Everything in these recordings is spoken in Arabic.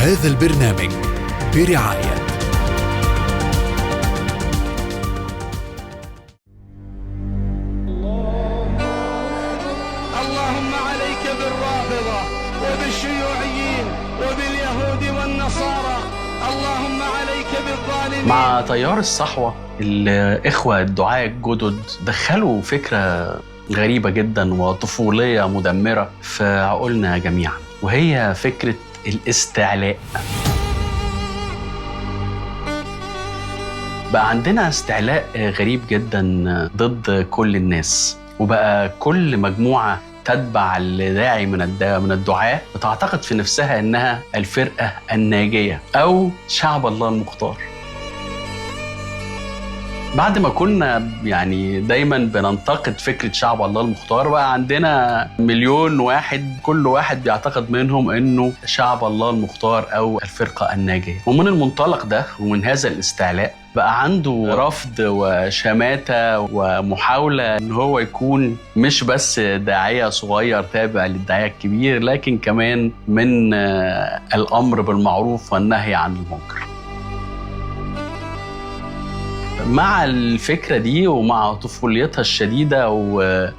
هذا البرنامج برعاية اللهم عليك بالرافضة وبالشيوعيين وباليهود والنصارى، اللهم عليك بالظالمين. مع تيار الصحوة الإخوة الدعاة الجدد دخلوا فكرة غريبة جدا وطفولية مدمرة في عقولنا جميعا، وهي فكرة الاستعلاء. بقى عندنا استعلاء غريب جدا ضد كل الناس، وبقى كل مجموعة تتبع الداعي من الدعاة بتعتقد في نفسها إنها الفرقة الناجية أو شعب الله المختار. بعد ما كنا دايما بننتقد فكرة شعب الله المختار، بقى عندنا مليون واحد كل واحد بيعتقد منهم انه شعب الله المختار او الفرقة الناجية. ومن المنطلق ده ومن هذا الاستعلاء بقى عنده رفض وشماتة ومحاولة ان هو يكون مش بس داعية صغير تابع للداعية الكبير، لكن كمان من الامر بالمعروف والنهي عن المنكر. مع الفكرة دي ومع طفوليتها الشديدة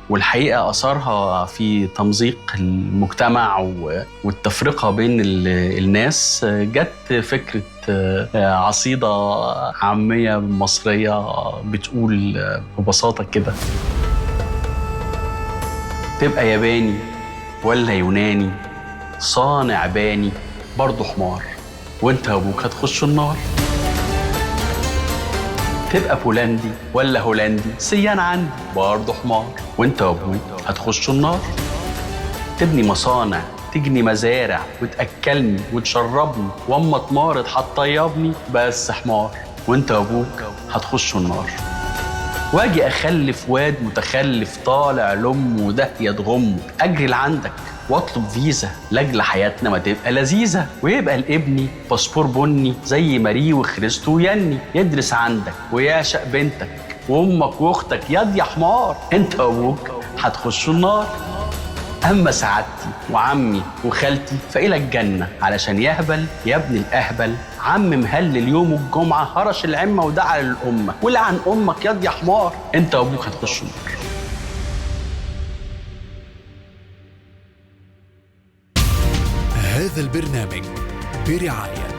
والحقيقة أثرها في تمزيق المجتمع والتفرقة بين الناس، جت فكرة عصيدة عامية مصرية بتقول ببساطة كده: تبقى ياباني ولا يوناني، صانع باني برضه حمار، وانت وابوك هتخشوا النار. تبقى بولندي ولا هولندي، سيان عندي برضه حمار، وانت وابوك هتخشوا النار. تبني مصانع، تجني مزارع، وتأكلني وتشربني، واما اتمارض هتطيبني، بس حمار، وانت وابوك هتخشوا النار. واجي اخلف واد متخلف طالع لامه داهيه تغمه، اجري لعندك واطلب فيزا لاجل حياتنا ما تبقى لذيذه، ويبقى لابني باسبور بني زي ماري وخريستو ويني، يدرس عندك ويعشق بنتك وامك واختك، ياد يا حمار، انت وابوك هتخشوا النار. اما سعادتي وعمي وخالتي فإلى الجنه، علشان يهبل يا ابن الاهبل عم مهلل يوم الجمعه هرش العمه ودعا للامه، ولعن امك ياد يا حمار، انت وابوك هتخشوا النار. هذا البرنامج برعاية